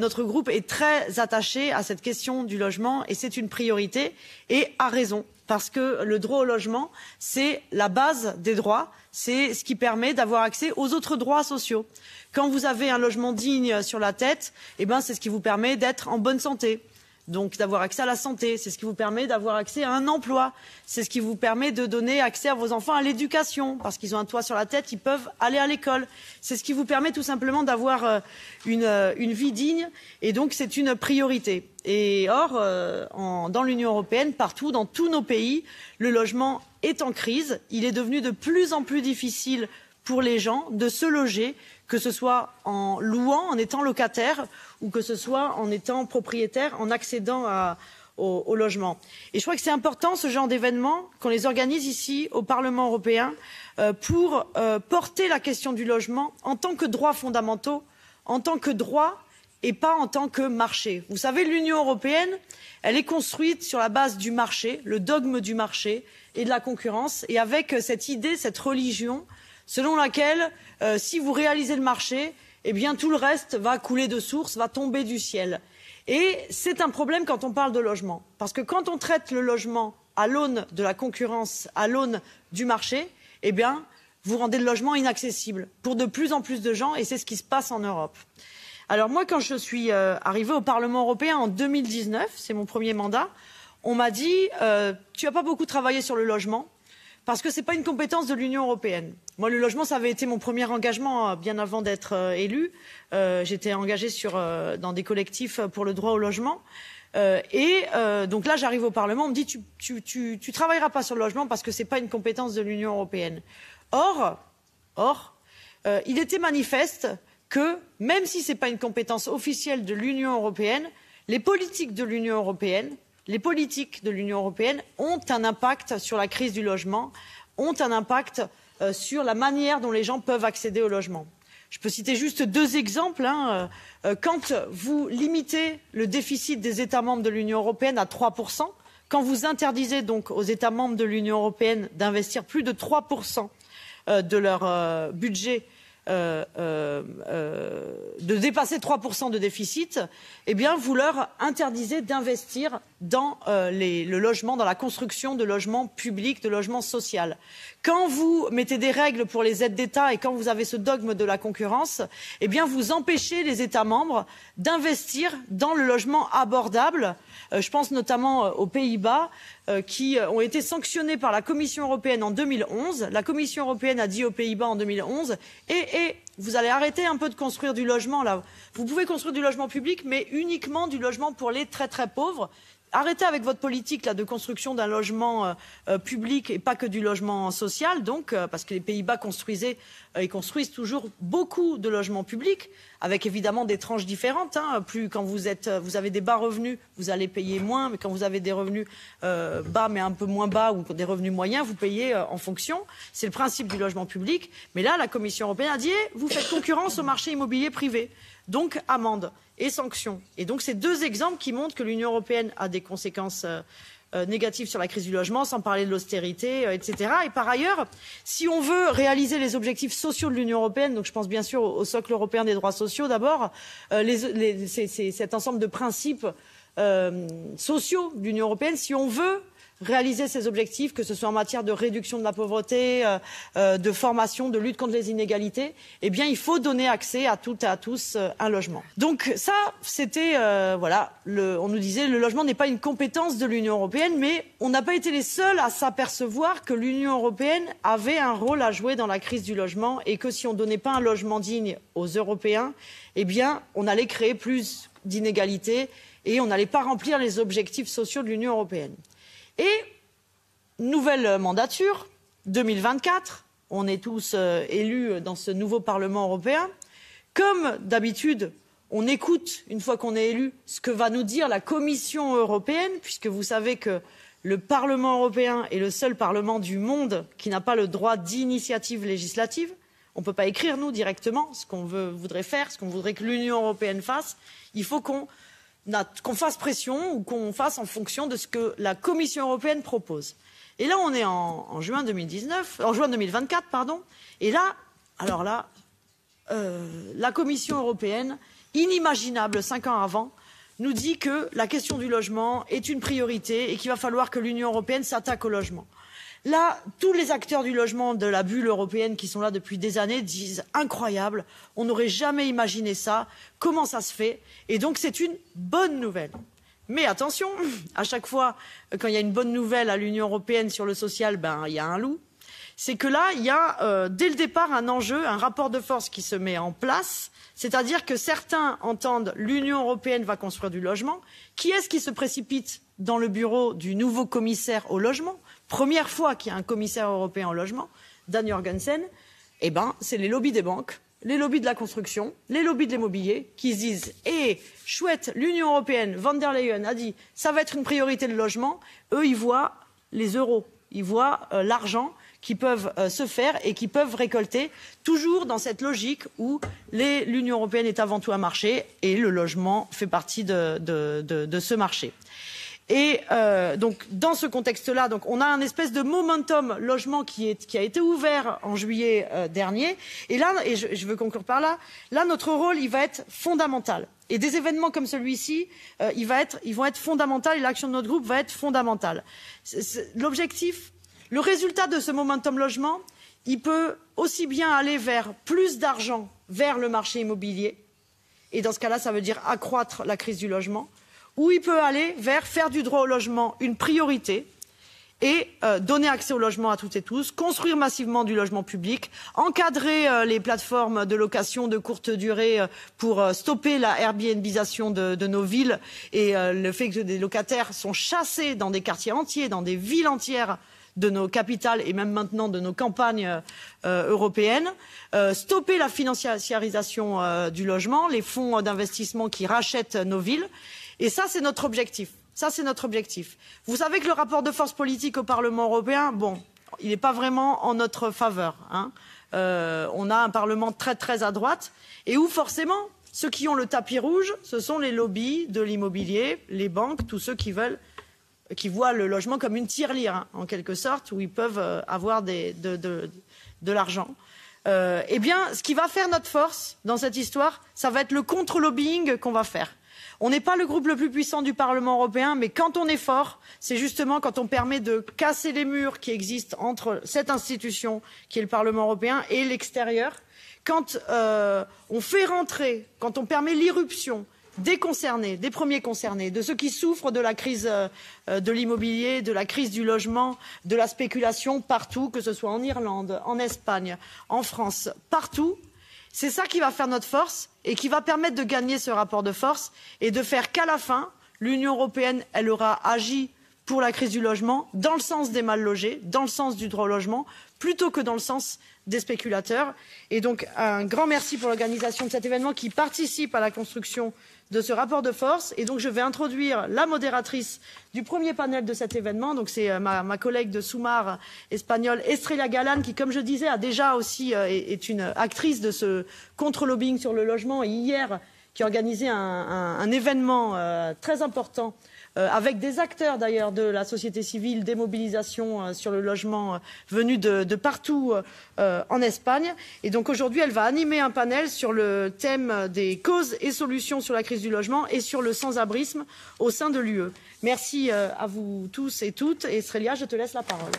Notre groupe est très attaché à cette question du logement et c'est une priorité et à raison. Parce que le droit au logement, c'est la base des droits, c'est ce qui permet d'avoir accès aux autres droits sociaux. Quand vous avez un logement digne sur la tête, eh ben, c'est ce qui vous permet d'être en bonne santé. Donc d'avoir accès à la santé, c'est ce qui vous permet d'avoir accès à un emploi, c'est ce qui vous permet de donner accès à vos enfants à l'éducation, parce qu'ils ont un toit sur la tête, ils peuvent aller à l'école. C'est ce qui vous permet tout simplement d'avoir une vie digne, et donc c'est une priorité. Et or, dans l'Union européenne, partout, dans tous nos pays, le logement est en crise. Il est devenu de plus en plus difficile pour les gens de se loger, que ce soit en louant, en étant locataire, ou que ce soit en étant propriétaire, en accédant au logement. Et je crois que c'est important, ce genre d'événements, qu'on les organise ici, au Parlement européen, pour porter la question du logement en tant que droits fondamentaux, en tant que droit et pas en tant que marché. Vous savez, l'Union européenne, elle est construite sur la base du marché, le dogme du marché et de la concurrence, et avec cette idée, cette religion, selon laquelle, si vous réalisez le marché, eh bien tout le reste va couler de source, va tomber du ciel. Et c'est un problème quand on parle de logement. Parce que quand on traite le logement à l'aune de la concurrence, à l'aune du marché, eh bien, vous rendez le logement inaccessible pour de plus en plus de gens, et c'est ce qui se passe en Europe. Alors moi, quand je suis arrivée au Parlement européen en 2019, c'est mon premier mandat, on m'a dit tu n'as pas beaucoup travaillé sur le logement, parce que ce n'est pas une compétence de l'Union européenne. Moi, le logement, ça avait été mon premier engagement bien avant d'être élue. J'étais engagée dans des collectifs pour le droit au logement. Donc là, j'arrive au Parlement, on me dit tu travailleras pas sur le logement parce que ce n'est pas une compétence de l'Union européenne. Or, il était manifeste que, même si ce n'est pas une compétence officielle de l'Union européenne, les politiques de l'Union européenne ont un impact sur la crise du logement, ont un impact sur la manière dont les gens peuvent accéder au logement. Je peux citer juste deux exemples. Quand vous limitez le déficit des États membres de l'Union européenne à 3%, quand vous interdisez donc aux États membres de l'Union européenne d'investir plus de 3% de leur budget, de dépasser 3% de déficit, eh bien vous leur interdisez d'investir dans le logement, dans la construction de logements publics, de logements sociaux. Quand vous mettez des règles pour les aides d'État et quand vous avez ce dogme de la concurrence, eh bien vous empêchez les États membres d'investir dans le logement abordable. Je pense notamment aux Pays-Bas qui ont été sanctionnés par la Commission européenne en 2011. La Commission européenne a dit aux Pays-Bas en 2011 et vous allez arrêter un peu de construire du logement là. Vous pouvez construire du logement public, mais uniquement du logement pour les très très pauvres. Arrêtez avec votre politique là, de construction d'un logement public et pas que du logement social, donc, parce que les Pays-Bas construisent toujours beaucoup de logements publics, avec évidemment des tranches différentes. Plus quand vous avez des bas revenus, vous allez payer moins, mais quand vous avez des revenus bas mais un peu moins bas ou des revenus moyens, vous payez en fonction. C'est le principe du logement public. Mais là, la Commission européenne a dit vous faites concurrence au marché immobilier privé. Donc, amende et sanctions. Et donc, c'est deux exemples qui montrent que l'Union européenne a des conséquences négatives sur la crise du logement, sans parler de l'austérité, etc. Et par ailleurs, si on veut réaliser les objectifs sociaux de l'Union européenne, donc je pense bien sûr au socle européen des droits sociaux d'abord, c'est cet ensemble de principes sociaux de l'Union européenne, si on veut réaliser ces objectifs, que ce soit en matière de réduction de la pauvreté, de formation, de lutte contre les inégalités, eh bien, il faut donner accès à toutes et à tous un logement. Donc ça, c'était, on nous disait le logement n'est pas une compétence de l'Union européenne, mais on n'a pas été les seuls à s'apercevoir que l'Union européenne avait un rôle à jouer dans la crise du logement et que si on ne donnait pas un logement digne aux Européens, eh bien, on allait créer plus d'inégalités et on n'allait pas remplir les objectifs sociaux de l'Union européenne. Et nouvelle mandature, 2024, on est tous élus dans ce nouveau Parlement européen. Comme d'habitude, on écoute, une fois qu'on est élu, ce que va nous dire la Commission européenne, puisque vous savez que le Parlement européen est le seul Parlement du monde qui n'a pas le droit d'initiative législative. On ne peut pas écrire, nous, directement, ce qu'on voudrait faire, ce qu'on voudrait que l'Union européenne fasse. Il faut qu'on fasse pression ou qu'on fasse en fonction de ce que la Commission européenne propose. Et là, on est en juin 2024, pardon. Et là, alors là, la Commission européenne inimaginable 5 ans avant, nous dit que la question du logement est une priorité et qu'il va falloir que l'Union européenne s'attaque au logement. Là, tous les acteurs du logement de la bulle européenne qui sont là depuis des années disent incroyable, on n'aurait jamais imaginé ça, comment ça se fait? Et donc c'est une bonne nouvelle. Mais attention, à chaque fois quand il y a une bonne nouvelle à l'Union européenne sur le social, il y a un loup. C'est que là, il y a dès le départ un enjeu, un rapport de force qui se met en place, c'est-à-dire que certains entendent l'Union européenne va construire du logement. Qui est-ce qui se précipite dans le bureau du nouveau commissaire au logement? Première fois qu'il y a un commissaire européen au logement, Dan Jorgensen, c'est les lobbies des banques, les lobbies de la construction, les lobbies de l'immobilier qui se disent chouette, l'Union européenne, Van der Leyen a dit ça va être une priorité le logement. Eux, ils voient les euros, ils voient l'argent qui peuvent se faire et qui peuvent récolter, toujours dans cette logique où l'Union européenne est avant tout un marché et le logement fait partie de ce marché. Et donc dans ce contexte-là, on a un espèce de momentum logement qui a été ouvert en juillet dernier. Et là, je veux conclure par là, notre rôle, il va être fondamental. Et des événements comme celui-ci, ils vont être fondamentaux et l'action de notre groupe va être fondamentale. L'objectif, le résultat de ce momentum logement, il peut aussi bien aller vers plus d'argent vers le marché immobilier. Et dans ce cas-là, ça veut dire accroître la crise du logement. Ou il peut aller vers faire du droit au logement une priorité et donner accès au logement à toutes et tous, construire massivement du logement public, encadrer les plateformes de location de courte durée pour stopper la Airbnbisation de nos villes et le fait que des locataires sont chassés dans des quartiers entiers, dans des villes entières de nos capitales et même maintenant de nos campagnes européennes, stopper la financiarisation du logement, les fonds d'investissement qui rachètent nos villes. Et ça, c'est notre objectif. Ça, c'est notre objectif. Vous savez que le rapport de force politique au Parlement européen, il n'est pas vraiment en notre faveur. On a un Parlement très, très à droite et où, forcément, ceux qui ont le tapis rouge, ce sont les lobbies de l'immobilier, les banques, tous ceux qui voient le logement comme une tirelire, en quelque sorte, où ils peuvent avoir de l'argent. Ce qui va faire notre force dans cette histoire, ça va être le contre-lobbying qu'on va faire. On n'est pas le groupe le plus puissant du Parlement européen, mais quand on est fort, c'est justement quand on permet de casser les murs qui existent entre cette institution qui est le Parlement européen et l'extérieur. Quand on fait rentrer, quand on permet l'irruption des concernés, des premiers concernés, de ceux qui souffrent de la crise de l'immobilier, de la crise du logement, de la spéculation partout, que ce soit en Irlande, en Espagne, en France, partout. C'est ça qui va faire notre force et qui va permettre de gagner ce rapport de force et de faire qu'à la fin, l'Union européenne, elle aura agi pour la crise du logement dans le sens des mal logés, dans le sens du droit au logement, plutôt que dans le sens des spéculateurs. Et donc, un grand merci pour l'organisation de cet événement qui participe à la construction de ce rapport de force. Et donc, je vais introduire la modératrice du premier panel de cet événement. Donc, c'est ma collègue de Sumar espagnole, Estrella Galán, qui, comme je disais, a déjà aussi est une actrice de ce contre-lobbying sur le logement. Et hier, qui a organisé un événement très important avec des acteurs d'ailleurs de la société civile, des mobilisations sur le logement venus de partout en Espagne. Et donc aujourd'hui, elle va animer un panel sur le thème des causes et solutions sur la crise du logement et sur le sans-abrisme au sein de l'UE. Merci à vous tous et toutes. Et Estrella, je te laisse la parole.